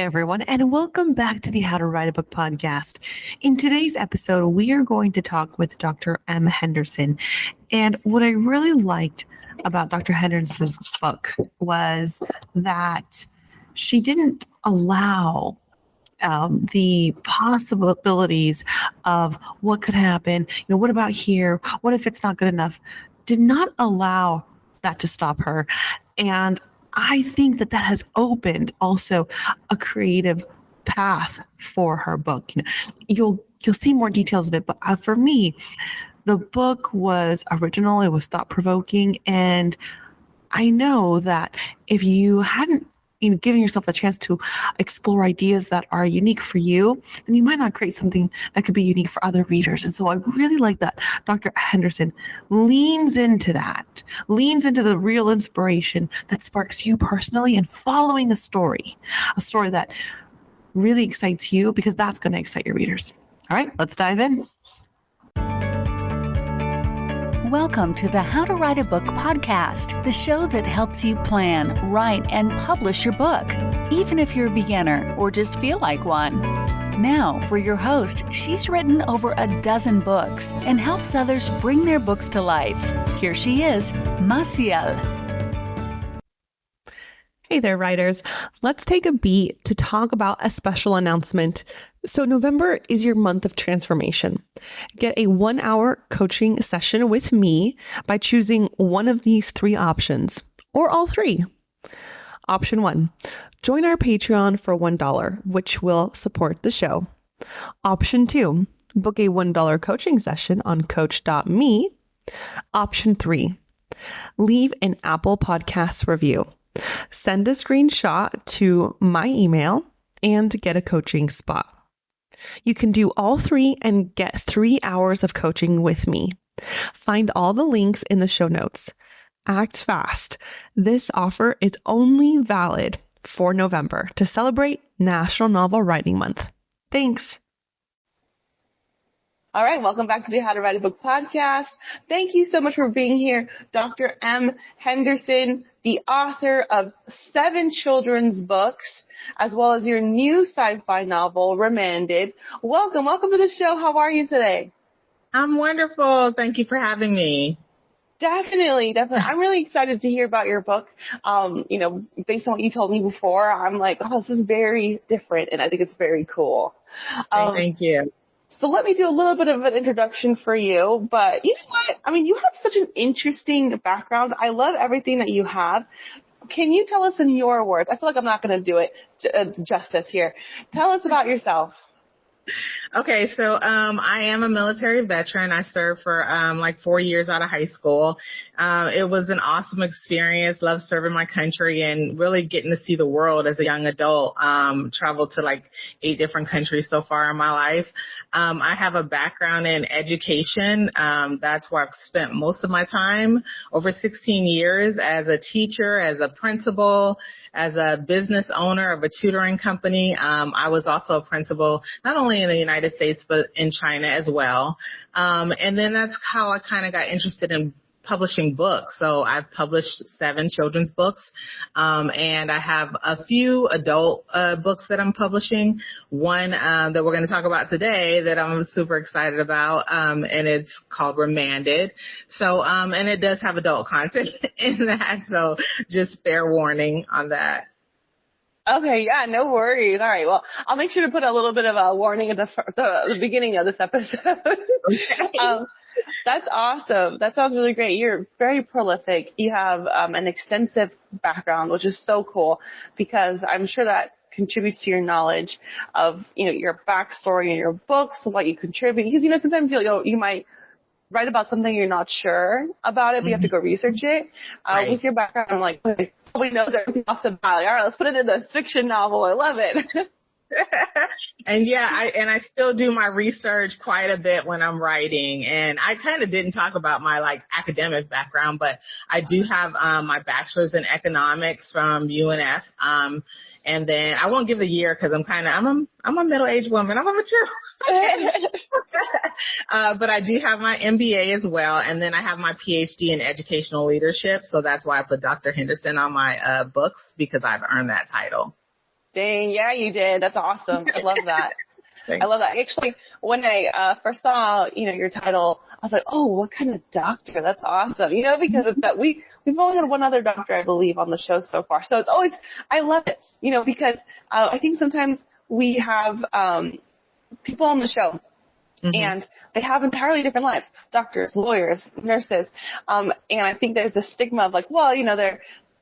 everyone, and welcome back to the How to Write a Book podcast. In today's episode, we are going to talk with Dr. M. Henderson. And what I really liked about Dr. Henderson's book was that she didn't allow the possibilities of what could happen. What about here? What if it's not good enough? Did not allow that to stop her. And I think that has opened also a creative path for her book. You'll see more details of it, but for me, the book was original. It was thought-provoking, and I know that if you hadn't given yourself the chance to explore ideas that are unique for you, then you might not create something that could be unique for other readers. And so I really like that Dr. Henderson leans into the real inspiration that sparks you personally and following a story that really excites you, because that's going to excite your readers. All right, let's dive in. Welcome to the How to Write a Book podcast, the show that helps you plan, write, and publish your book, even if you're a beginner or just feel like one. Now, for your host, she's written over a dozen books and helps others bring their books to life. Here she is, Maciel. Hey there, writers. Let's take a beat to talk about a special announcement. So November is your month of transformation. Get a 1-hour coaching session with me by choosing one of these 3 options, or all 3. Option 1, join our Patreon for $1, which will support the show. Option 2, book a $1 coaching session on coach.me. Option 3, leave an Apple Podcasts review. Send a screenshot to my email and get a coaching spot. You can do all 3 and get 3 hours of coaching with me. Find all the links in the show notes. Act fast. This offer is only valid for November to celebrate National Novel Writing Month. Thanks. All right, welcome back to the How to Write a Book podcast. Thank you so much for being here, Dr. M. Henderson, the author of 7 children's books, as well as your new sci-fi novel, Remanded. Welcome to the show. How are you today? I'm wonderful. Thank you for having me. Definitely. I'm really excited to hear about your book. Based on what you told me before, I'm like, oh, this is very different, and I think it's very cool. Thank you. So let me do a little bit of an introduction for you, but you know what? I mean, you have such an interesting background. I love everything that you have. Can you tell us in your words? I feel like I'm not going to do it justice here. Tell us about yourself. Okay, so I am a military veteran. I served for 4 years out of high school. It was an awesome experience. Loved serving my country and really getting to see the world as a young adult. Traveled to 8 different countries so far in my life. I have a background in education. That's where I've spent most of my time, over 16 years as a teacher, as a principal, as a business owner of a tutoring company. I was also a principal, not only in the United States, but in China as well. And then that's how I kind of got interested in publishing books. So I've published 7 children's books. And I have a few adult books that I'm publishing. One that we're going to talk about today that I'm super excited about. And it's called Remanded. So, and it does have adult content in that. So just fair warning on that. Okay, yeah, no worries. All right, well, I'll make sure to put a little bit of a warning at the beginning of this episode. Okay. That's awesome. That sounds really great. You're very prolific. You have an extensive background, which is so cool, because I'm sure that contributes to your knowledge of, your backstory in your books, what you contribute. Because, sometimes you might write about something you're not sure about it, but you have to go research it. Right. With your background, I'm like, probably knows everything off the bat. All right, let's put it in this fiction novel. I love it. And yeah, I still do my research quite a bit when I'm writing. And I kind of didn't talk about my academic background, but I do have my bachelor's in economics from UNF. And then I won't give the year because I'm a middle-aged woman. I'm a mature. But I do have my MBA as well. And then I have my PhD in educational leadership. So that's why I put Dr. Henderson on my books, because I've earned that title. Dang, yeah, you did. That's awesome. I love that. Thanks. I love that. Actually, when I first saw, your title, I was like, oh, what kind of doctor? That's awesome. Because it's that we've only had one other doctor, I believe, on the show so far. So it's always, I love it, because I think sometimes we have people on the show and they have entirely different lives, doctors, lawyers, nurses. And I think there's this stigma of like, well,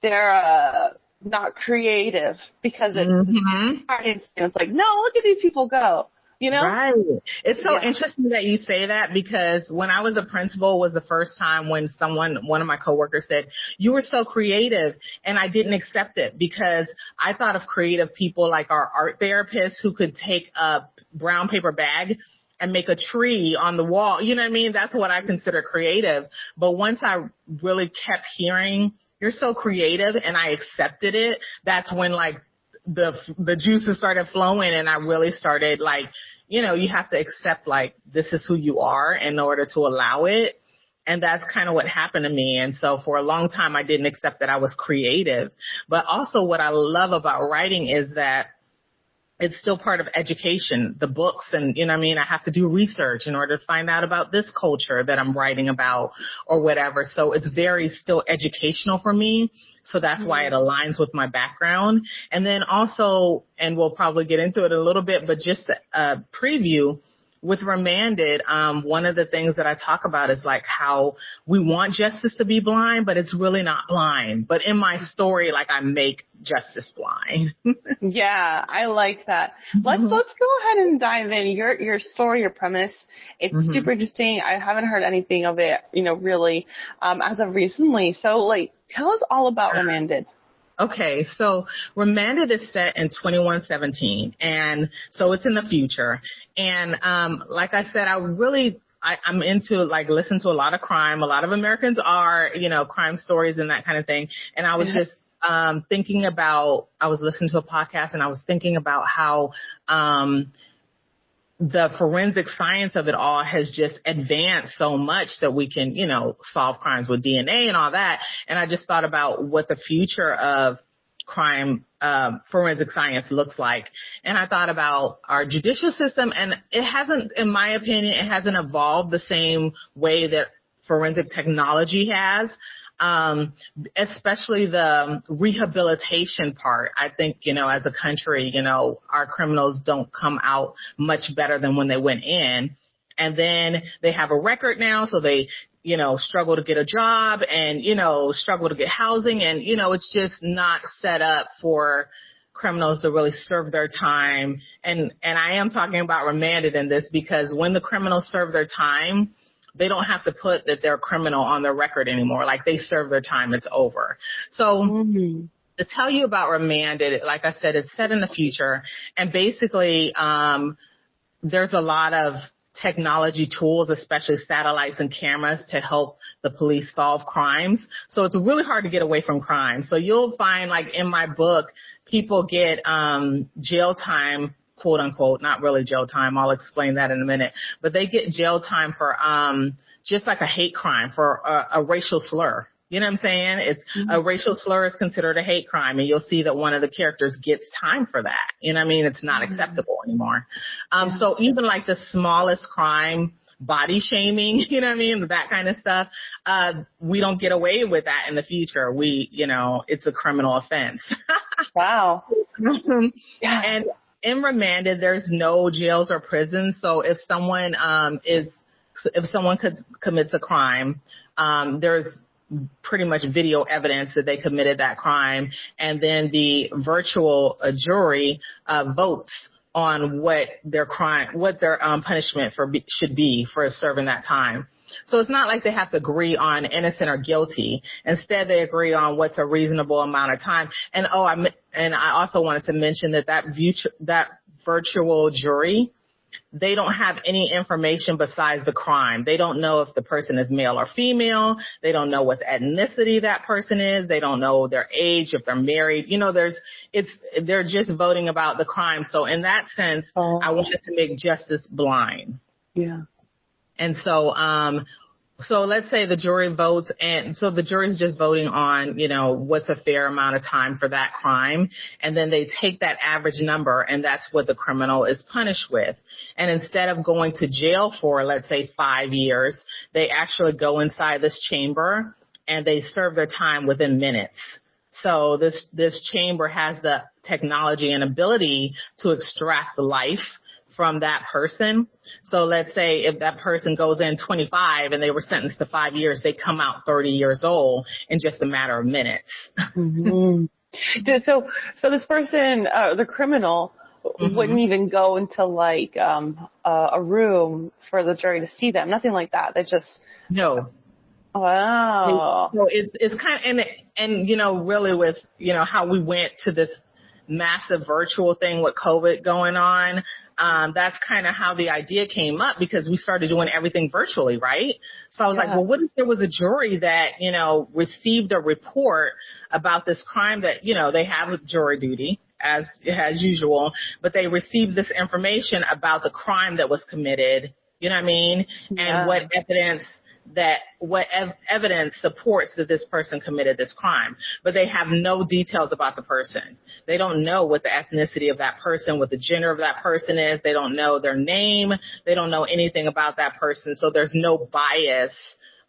they're not creative because it's like, no, look at these people go. Right. It's so interesting that you say that, because when I was a principal was the first time when one of my coworkers said, you were so creative, and I didn't accept it because I thought of creative people like our art therapists who could take a brown paper bag and make a tree on the wall. You know what I mean? That's what I consider creative. But once I really kept hearing, you're so creative, and I accepted it, that's when like the juices started flowing, and I really started like, you have to accept like this is who you are in order to allow it. And that's kind of what happened to me. And so for a long time, I didn't accept that I was creative. But also what I love about writing is that it's still part of education, the books, and, I have to do research in order to find out about this culture that I'm writing about or whatever. So it's very still educational for me. So that's why it aligns with my background. And then also, and we'll probably get into it a little bit, but just a preview, with Remanded, one of the things that I talk about is like how we want justice to be blind, but it's really not blind. But in my story, like I make justice blind. Yeah, I like that. Let's go ahead and dive in. Your story, your premise, it's super interesting. I haven't heard anything of it, really, as of recently. So like, tell us all about Remanded. Okay, so Remanded is set in 2117, and so it's in the future. And like I said, I'm into like listen to a lot of crime. A lot of Americans are, crime stories and that kind of thing. And I was just I was listening to a podcast, and I was thinking about how the forensic science of it all has just advanced so much that we can, solve crimes with DNA and all that. And I just thought about what the future of crime, forensic science looks like. And I thought about our judicial system, and it hasn't, in my opinion, it hasn't evolved the same way that forensic technology has. Especially the rehabilitation part. I think, as a country, our criminals don't come out much better than when they went in. And then they have a record now, so they, struggle to get a job and, struggle to get housing. And, it's just not set up for criminals to really serve their time. And I am talking about Remanded in this because when the criminals serve their time, they don't have to put that they're a criminal on their record anymore. Like they serve their time, it's over. So to tell you about Remanded, like I said, it's set in the future. And basically, there's a lot of technology tools, especially satellites and cameras, to help the police solve crimes. So it's really hard to get away from crime. So you'll find, like in my book, people get jail time, quote unquote, not really jail time. I'll explain that in a minute. But they get jail time for just like a hate crime, for a racial slur. You know what I'm saying? It's a racial slur is considered a hate crime, and you'll see that one of the characters gets time for that. You know what I mean? It's not acceptable anymore. So even like the smallest crime, body shaming, you know what I mean? That kind of stuff. We don't get away with that in the future. It's a criminal offense. Wow. And in Remanded, there's no jails or prisons. So if someone commits a crime, there's pretty much video evidence that they committed that crime, and then the virtual jury votes on what their punishment should be for serving that time. So it's not like they have to agree on innocent or guilty. Instead, they agree on what's a reasonable amount of time. And I also wanted to mention that virtual jury, they don't have any information besides the crime. They don't know if the person is male or female. They don't know what ethnicity that person is. They don't know their age, if they're married. They're just voting about the crime. So in that sense, I wanted to make justice blind. Yeah. And so, So let's say the jury votes, and so the jury's just voting on, what's a fair amount of time for that crime. And then they take that average number, and that's what the criminal is punished with. And instead of going to jail for, let's say, 5 years, they actually go inside this chamber and they serve their time within minutes. So this chamber has the technology and ability to extract the life from that person. So let's say if that person goes in 25 and they were sentenced to 5 years, they come out 30 years old in just a matter of minutes. Mm-hmm. So this person, the criminal, wouldn't even go into like a room for the jury to see them. Nothing like that. They just no. Wow. So it's kind of, and really with how we went to this massive virtual thing with COVID going on. That's kind of how the idea came up, because we started doing everything virtually, right? So I was like, well, what if there was a jury that, received a report about this crime that, they have a jury duty as usual, but they received this information about the crime that was committed, you know what I mean? Yeah. And what evidence supports that this person committed this crime, but they have no details about the person. They don't know what the ethnicity of that person, what the gender of that person is. They don't know their name. They don't know anything about that person. So there's no bias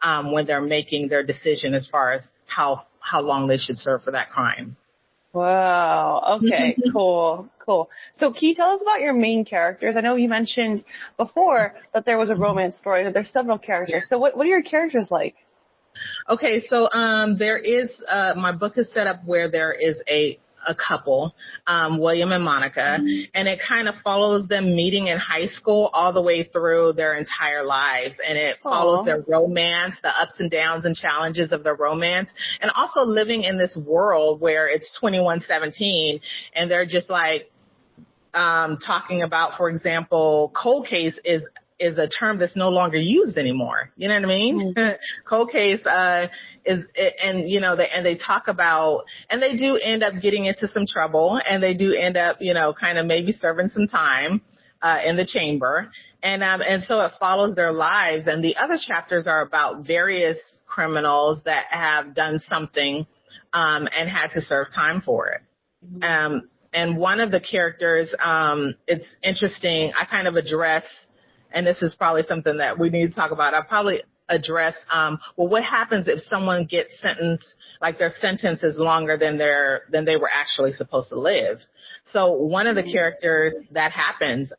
when they're making their decision as far as how long they should serve for that crime. Wow. Okay, cool. So can you tell us about your main characters? I know you mentioned before that there was a romance story, that there's several characters. So what are your characters like? Okay, so there is my book is set up where there is a couple, William and Monica, and it kind of follows them meeting in high school all the way through their entire lives. And it follows their romance, the ups and downs and challenges of their romance, and also living in this world where it's 2117 and they're just like talking about, for example, cold case is a term that's no longer used anymore. You know what I mean? Mm-hmm. Cold case, they talk about, and they do end up getting into some trouble, and they do end up, kind of maybe serving some time, in the chamber. And so it follows their lives. And the other chapters are about various criminals that have done something, and had to serve time for it. Mm-hmm. And one of the characters, it's interesting. I kind of address, and this is probably something that we need to talk about. I'll probably address, what happens if someone gets sentenced, like their sentence is longer than they were actually supposed to live. So one of the characters that happens,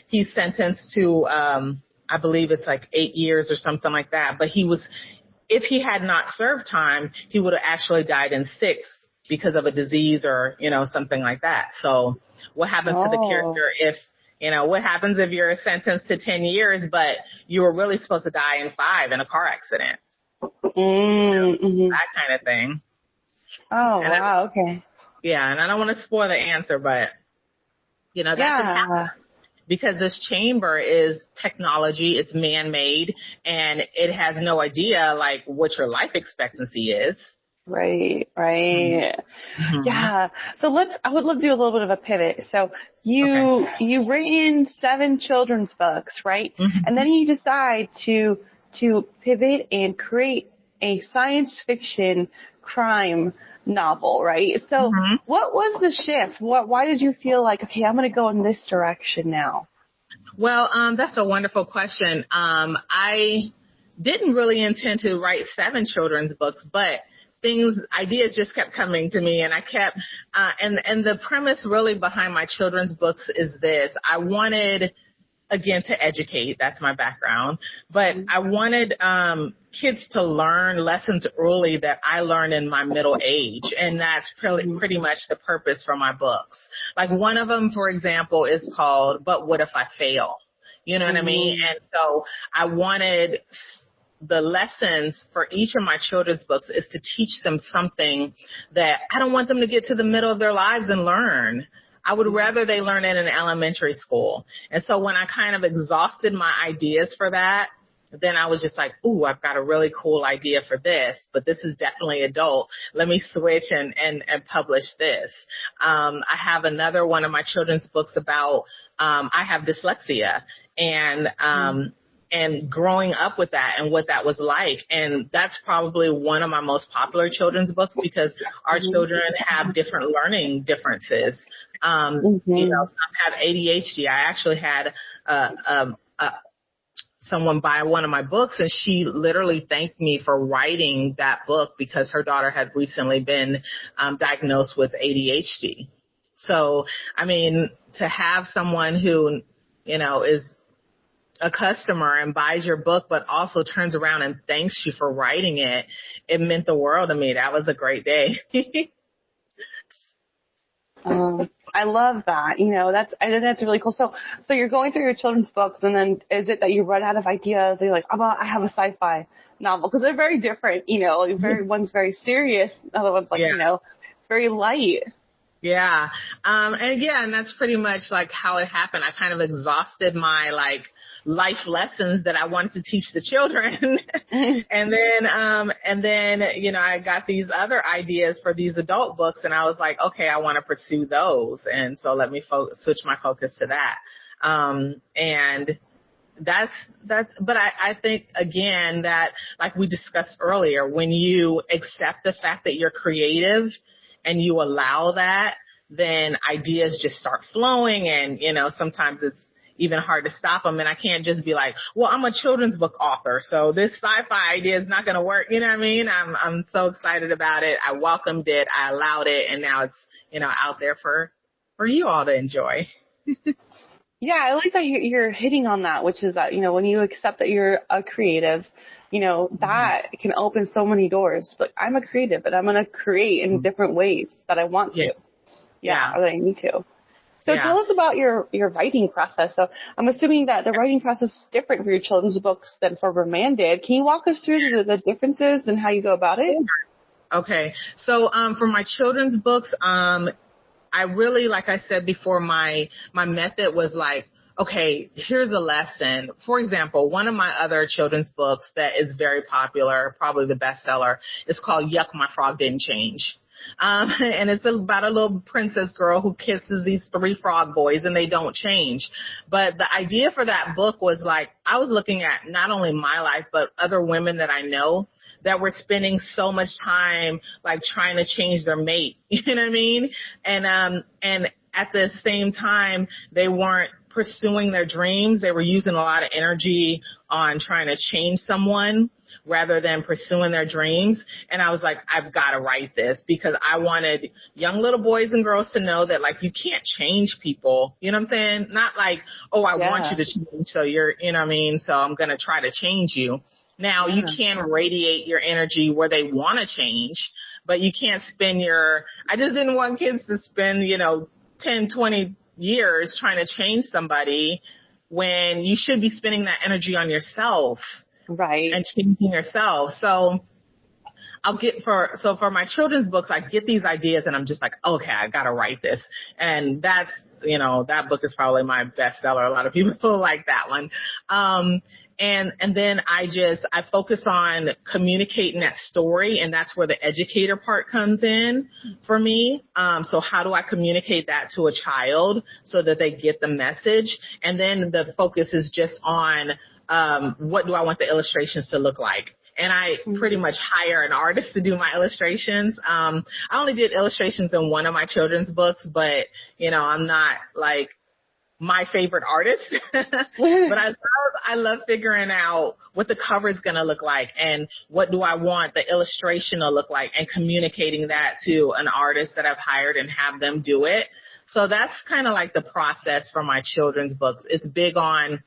he's sentenced to, I believe it's like 8 years or something like that. But if he had not served time, he would have actually died in 6 because of a disease or, something like that. So what happens to the character if, what happens if you're sentenced to 10 years, but you were really supposed to die in 5 in a car accident? Mm-hmm. That kind of thing. Oh, and wow. Okay. Yeah. And I don't want to spoil the answer, but, that can happen. Because this chamber is technology, it's man-made, and it has no idea, like, what your life expectancy is. Right. Mm-hmm. Yeah. So I would love to do a little bit of a pivot. So you've written 7 children's books, right? Mm-hmm. And then you decide to pivot and create a science fiction crime novel, right? So what was the shift? Why did you feel like, okay, I'm going to go in this direction now? Well, that's a wonderful question. I didn't really intend to write 7 children's books, but ideas just kept coming to me, and I kept, and the premise really behind my children's books is this. I wanted, again, to educate. That's my background. But I wanted kids to learn lessons early that I learned in my middle age. And that's pretty much the purpose for my books. Like one of them, for example, is called, But What If I Fail? You know what I mean? And so I wanted the lessons for each of my children's books is to teach them something that I don't want them to get to the middle of their lives and learn. I would rather they learn it in elementary school. And so when I kind of exhausted my ideas for that, then I was just like, ooh, I've got a really cool idea for this, but this is definitely adult. Let me switch and publish this. I have another one of my children's books about, I have dyslexia, and and growing up with that and what that was like. And that's probably one of my most popular children's books because our children have different learning differences. You know, some have ADHD. I actually had someone buy one of my books, and she literally thanked me for writing that book because her daughter had recently been diagnosed with ADHD. So, I mean, to have someone who, you know, is a customer and buys your book, but also turns around and thanks you for writing it, it meant the world to me. That was a great day. I love that. You know, I think that's really cool. So you're going through your children's books, and then is it that you run out of ideas? And you're like, I have a sci-fi novel, because they're very different. You know, one's very serious, other one's like, you know, very light. Yeah. And that's pretty much like how it happened. I kind of exhausted my life lessons that I wanted to teach the children. and then, you know, I got these other ideas for these adult books, and I was like, okay, I want to pursue those. And so let me switch my focus to that. And that's, but I think again that, like we discussed earlier, when you accept the fact that you're creative and you allow that, then ideas just start flowing, and, you know, sometimes it's even hard to stop them. And I can't just be like, well, I'm a children's book author, so this sci-fi idea is not going to work. You know what I mean? I'm so excited about it. I welcomed it. I allowed it. And now it's, you know, out there for you all to enjoy. Yeah, I like that you're hitting on that, which is that, you know, when you accept that you're a creative, you know, that can open so many doors. But I'm a creative, and I'm going to create in different ways that I want to. Or that I need to. So tell us about your writing process. So I'm assuming that the writing process is different for your children's books than for Remanded. Can you walk us through the differences and how you go about it? Okay. So for my children's books, I really, like I said before, my method was like, okay, here's a lesson. For example, one of my other children's books that is very popular, probably the bestseller, is called Yuck, My Frog Didn't Change. And it's about a little princess girl who kisses these 3 frog boys, and they don't change. But the idea for that book was like, I was looking at not only my life, but other women that I know that were spending so much time like trying to change their mate. You know what I mean? And at the same time, they weren't pursuing their dreams. They were using a lot of energy on trying to change someone rather than pursuing their dreams. And I was like, I've got to write this because I wanted young little boys and girls to know that, like, you can't change people. You know what I'm saying? Not like, oh, I want you to change, so you're, you know what I mean? So I'm going to try to change you. Now, you can radiate your energy where they want to change, but you can't spend I just didn't want kids to spend, 10, 20 years trying to change somebody when you should be spending that energy on yourself. Right. And changing yourself. So for my children's books, I get these ideas and I'm just like, okay, I got to write this. And that's, that book is probably my bestseller. A lot of people like that one. And then I focus on communicating that story, and that's where the educator part comes in for me. So how do I communicate that to a child so that they get the message? And then the focus is just on, what do I want the illustrations to look like? And I pretty much hire an artist to do my illustrations. I only did illustrations in one of my children's books, but, I'm not like my favorite artist, but I love figuring out what the cover is going to look like and what do I want the illustration to look like and communicating that to an artist that I've hired and have them do it. So that's kind of like the process for my children's books. It's big on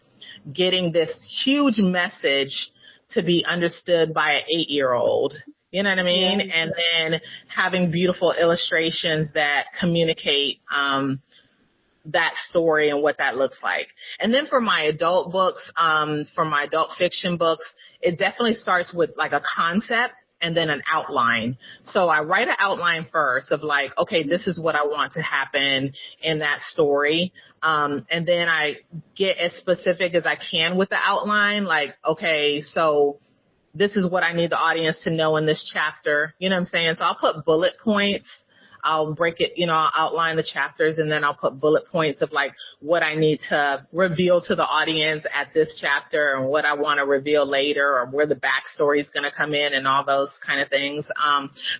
getting this huge message to be understood by an 8-year-old. You know what I mean? Yeah. And then having beautiful illustrations that communicate that story and what that looks like. And then for my adult books, for my adult fiction books, it definitely starts with like a concept and then an outline. So I write an outline first of like, okay, this is what I want to happen in that story. And then I get as specific as I can with the outline. Like, okay, so this is what I need the audience to know in this chapter. You know what I'm saying? So I'll put bullet points I'll break it, I'll outline the chapters, and then I'll put bullet points of like what I need to reveal to the audience at this chapter and what I want to reveal later, or where the backstory is going to come in and all those kind of things.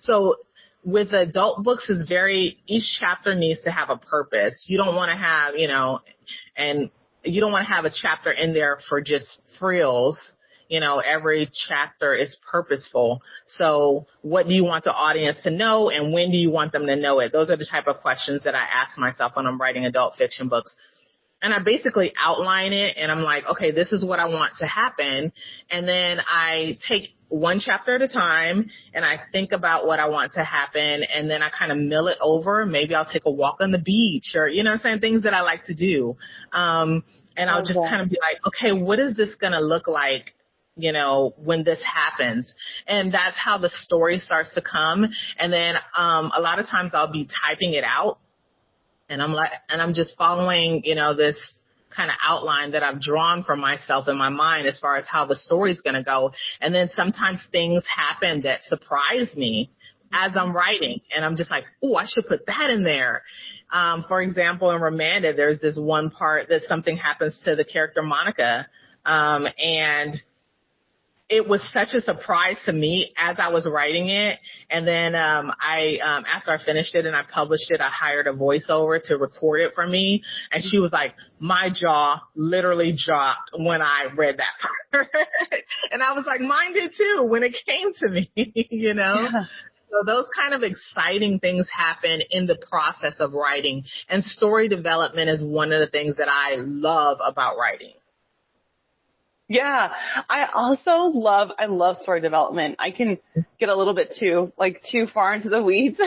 So with adult books, each chapter needs to have a purpose. You don't want to have, and you don't want to have a chapter in there for just frills. Every chapter is purposeful. So what do you want the audience to know, and when do you want them to know it? Those are the type of questions that I ask myself when I'm writing adult fiction books. And I basically outline it, and I'm like, okay, this is what I want to happen. And then I take one chapter at a time, and I think about what I want to happen, and then I kind of mill it over. Maybe I'll take a walk on the beach, or, things that I like to do. And I'll just kind of be like, okay, what is this going to look like, when this happens? And that's how the story starts to come. And then a lot of times I'll be typing it out, and I'm just following, this kind of outline that I've drawn for myself in my mind as far as how the story's going to go. And then sometimes things happen that surprise me as I'm writing, and I'm just like, oh, I should put that in there. For example, in Remanded, there's this one part that something happens to the character Monica, and it was such a surprise to me as I was writing it. And then after I finished it and I published it, I hired a voiceover to record it for me. And she was like, my jaw literally dropped when I read that part. And I was like, mine did too when it came to me, Yeah. So those kind of exciting things happen in the process of writing. And story development is one of the things that I love about writing. Yeah, I love story development. I can get a little bit too far into the weeds.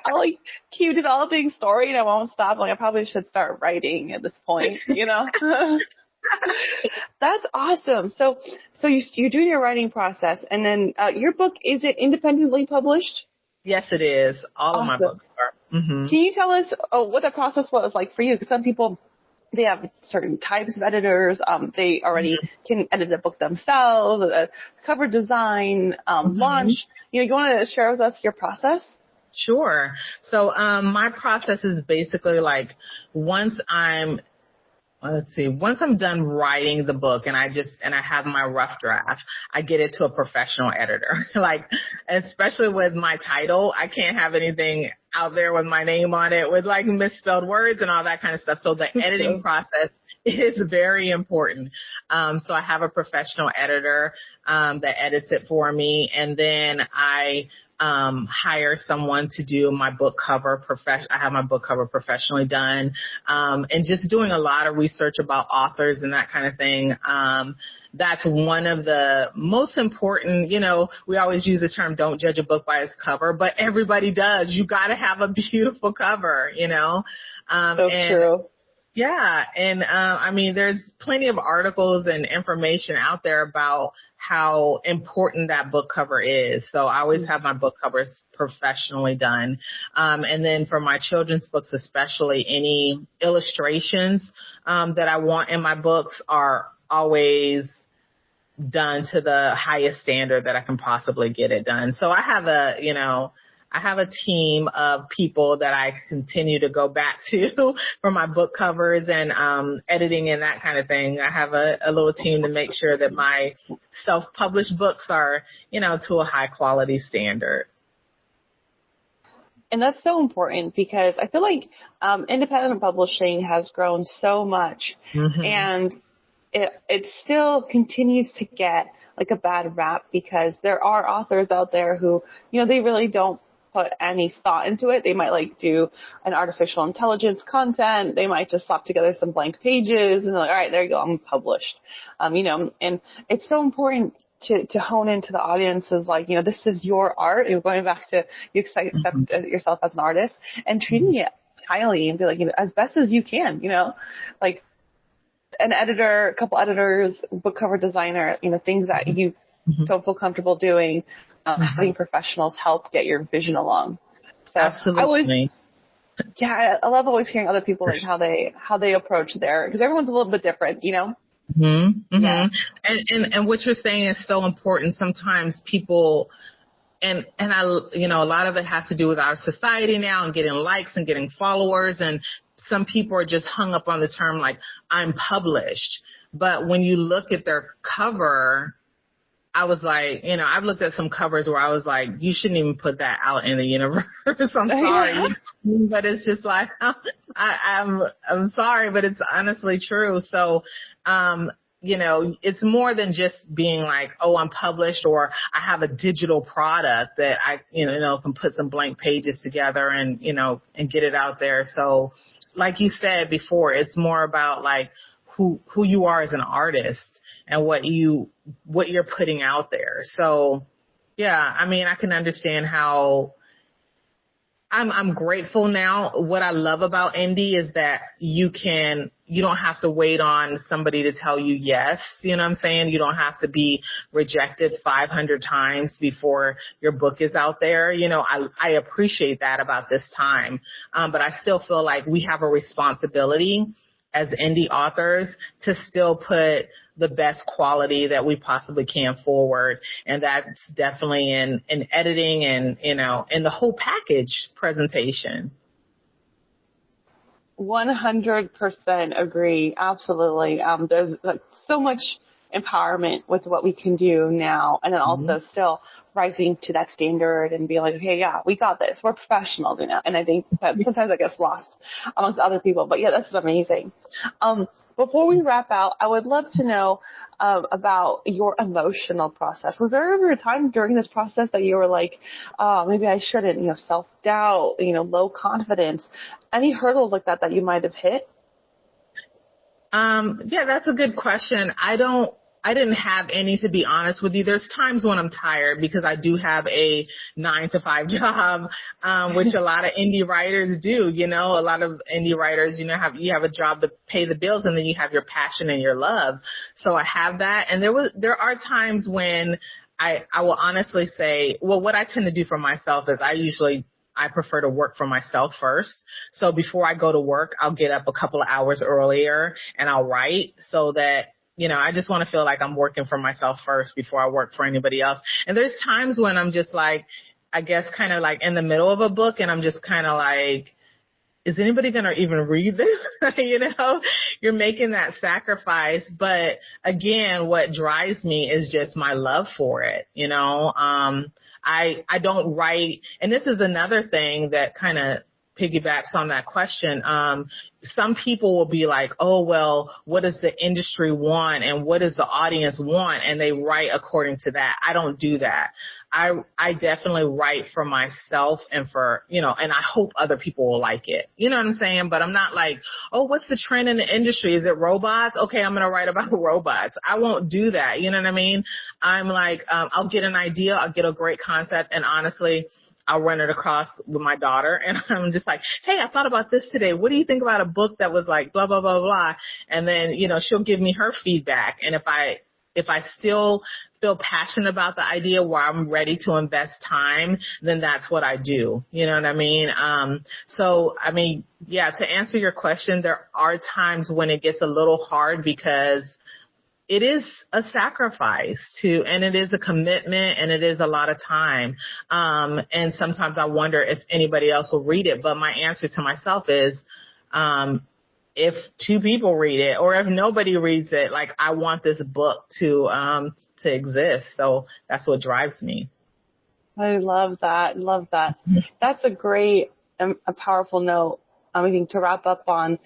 I'll keep developing story and I won't stop. I probably should start writing at this point, That's awesome. So you do your writing process, and then your book, is it independently published? Yes, it is. All of my books are. Mm-hmm. Can you tell us what the process was like for you? Because some people, they have certain types of editors. They already can edit a book themselves, cover design, launch. You want to share with us your process? Sure. So my process is basically like once I'm done writing the book and I have my rough draft, I get it to a professional editor. Especially with my title, I can't have anything out there with my name on it with misspelled words and all that kind of stuff. So the editing process is very important. So I have a professional editor that edits it for me, and then I hire someone to do my book cover. I have my book cover professionally done, and just doing a lot of research about authors and that kind of thing. That's one of the most important, we always use the term, don't judge a book by its cover, but everybody does. You got to have a beautiful cover, True. Yeah. And, there's plenty of articles and information out there about how important that book cover is. So I always have my book covers professionally done. And then for my children's books, especially, any illustrations, that I want in my books are always done to the highest standard that I can possibly get it done. So I have a team of people that I continue to go back to for my book covers and editing and that kind of thing. I have a little team to make sure that my self-published books are, to a high quality standard. And that's so important because I feel like independent publishing has grown so much, and it still continues to get a bad rap because there are authors out there who, they really don't put any thought into it. They might do an artificial intelligence content. They might just slap together some blank pages and they're like, all right, there you go, I'm published. And it's so important to hone into the audiences, this is your art. You're going back to, you accept yourself as an artist and treating it highly and be as best as you can, an editor, a couple editors, book cover designer, things that you don't feel comfortable doing. Having professionals help get your vision along. So absolutely. I love always hearing other people how they approach because everyone's a little bit different, Yeah. And what you're saying is so important. Sometimes people and I, a lot of it has to do with our society now and getting likes and getting followers. And some people are just hung up on the term like, I'm published. But when you look at their cover, I was like, I've looked at some covers where I was like, you shouldn't even put that out in the universe. I'm sorry. But it's just like, I'm sorry, but it's honestly true. So, it's more than just being like, oh, I'm published, or I have a digital product that I, can put some blank pages together and, and get it out there. So like you said before, it's more about like who you are as an artist and what you're putting out there. So yeah, I mean, I can understand how I'm grateful now. What I love about indie is that you don't have to wait on somebody to tell you yes. You know what I'm saying? You don't have to be rejected 500 times before your book is out there. I appreciate that about this time. But I still feel like we have a responsibility as indie authors to still put the best quality that we possibly can forward. And that's definitely in editing and, in the whole package presentation. 100% agree. Absolutely. There's like so much empowerment with what we can do now. And then also still rising to that standard and being like, okay, yeah, we got this. We're professionals, And I think that sometimes that gets lost amongst other people. But yeah, that's amazing. Before we wrap out, I would love to know about your emotional process. Was there ever a time during this process that you were like, oh, maybe I shouldn't, self-doubt, low confidence? Any hurdles like that you might have hit? Yeah, that's a good question. I didn't have any, to be honest with you. There's times when I'm tired because I do have a 9-to-5 job, which a lot of indie writers do. A lot of indie writers, you have a job to pay the bills, and then you have your passion and your love. So I have that. And there are times when I will honestly say, well, what I tend to do for myself is I prefer to work for myself first. So before I go to work, I'll get up a couple of hours earlier and I'll write so that, I just want to feel like I'm working for myself first before I work for anybody else. And there's times when I'm just like, I guess kind of like in the middle of a book, and I'm just kind of like, is anybody going to even read this? You're making that sacrifice. But again, what drives me is just my love for it. I don't write. And this is another thing that kind of piggybacks on that question. Some people will be like, oh, well, what does the industry want and what does the audience want? And they write according to that. I don't do that. I definitely write for myself and for, and I hope other people will like it. You know what I'm saying? But I'm not like, oh, what's the trend in the industry? Is it robots? Okay, I'm going to write about robots. I won't do that. You know what I mean? I'm like, I'll get an idea. I'll get a great concept. And honestly, I'll run it across with my daughter, and I'm just like, hey, I thought about this today. What do you think about a book that was like blah, blah, blah, blah? And then, she'll give me her feedback. And if I still feel passionate about the idea where I'm ready to invest time, then that's what I do. You know what I mean? So, I mean, yeah, to answer your question, there are times when it gets a little hard because it is a sacrifice and it is a commitment, and it is a lot of time. And sometimes I wonder if anybody else will read it. But my answer to myself is, if 2 people read it, or if nobody reads it, like, I want this book to exist. So that's what drives me. I love that. Love that. That's a great, a powerful note, I think, to wrap up on.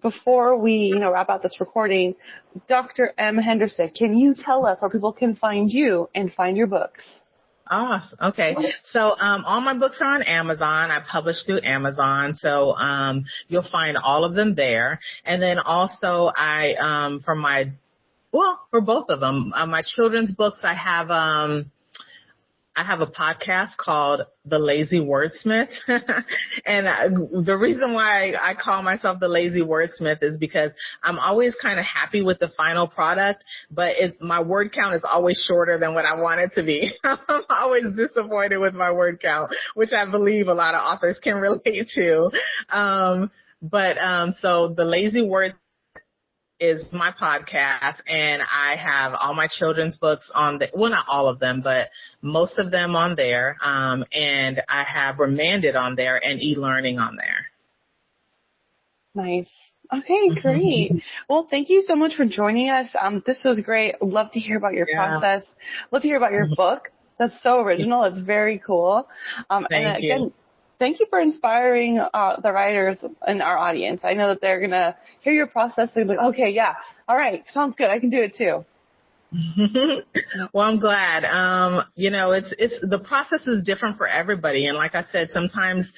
Before we, wrap out this recording, Dr. M. Henderson, can you tell us where people can find you and find your books? Awesome. Okay. So, all my books are on Amazon. I publish through Amazon. So, you'll find all of them there. And then also for both of them, my children's books, I have a podcast called The Lazy Wordsmith. And the reason why I call myself The Lazy Wordsmith is because I'm always kind of happy with the final product, but my word count is always shorter than what I want it to be. I'm always disappointed with my word count, which I believe a lot of authors can relate to. So The Lazy Wordsmith is my podcast, and I have all my children's books on well, not all of them, but most of them on there. And I have Remanded on there and e-learning on there. Nice. Okay, great. Well, thank you so much for joining us. This was great. Love to hear about your process. Love to hear about your book. That's so original. It's very cool. Thank you. Thank you for inspiring the writers in our audience. I know that they're going to hear your process and be like, okay, yeah, all right, sounds good. I can do it too. Well, I'm glad. It's the process is different for everybody. And like I said, sometimes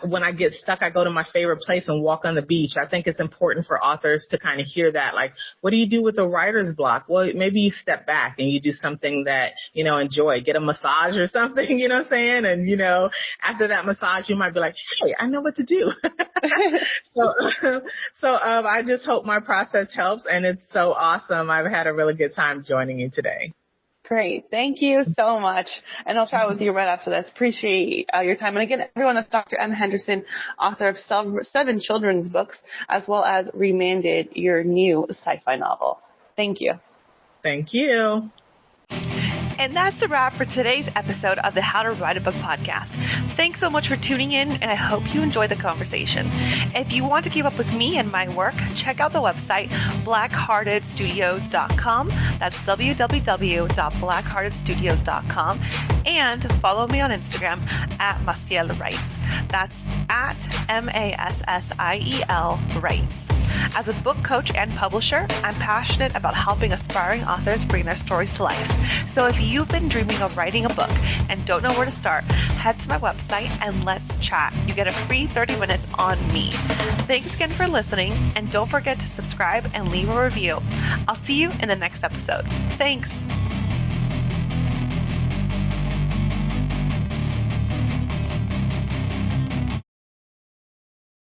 when I get stuck, I go to my favorite place and walk on the beach. I think it's important for authors to kind of hear that. Like, what do you do with a writer's block? Well, maybe you step back and you do something that, enjoy. Get a massage or something, you know what I'm saying? And, after that massage, you might be like, hey, I know what to do. So I just hope my process helps. And it's so awesome. I've had a really good time joining you today. Great. Thank you so much. And I'll chat with you right after this. Appreciate your time. And again, everyone, that's Dr. M. Henderson, author of 7 children's books, as well as Remanded, your new sci-fi novel. Thank you. Thank you. And that's a wrap for today's episode of the How to Write a Book podcast. Thanks so much for tuning in, and I hope you enjoyed the conversation. If you want to keep up with me and my work, check out the website, blackheartedstudios.com. That's www.blackheartedstudios.com. And follow me on Instagram at Maciel Writes. That's at MASSIEL Writes. As a book coach and publisher, I'm passionate about helping aspiring authors bring their stories to life. So if you've been dreaming of writing a book and don't know where to start, head to my website and let's chat. You get a free 30 minutes on me. Thanks again for listening, and don't forget to subscribe and leave a review. I'll see you in the next episode. Thanks.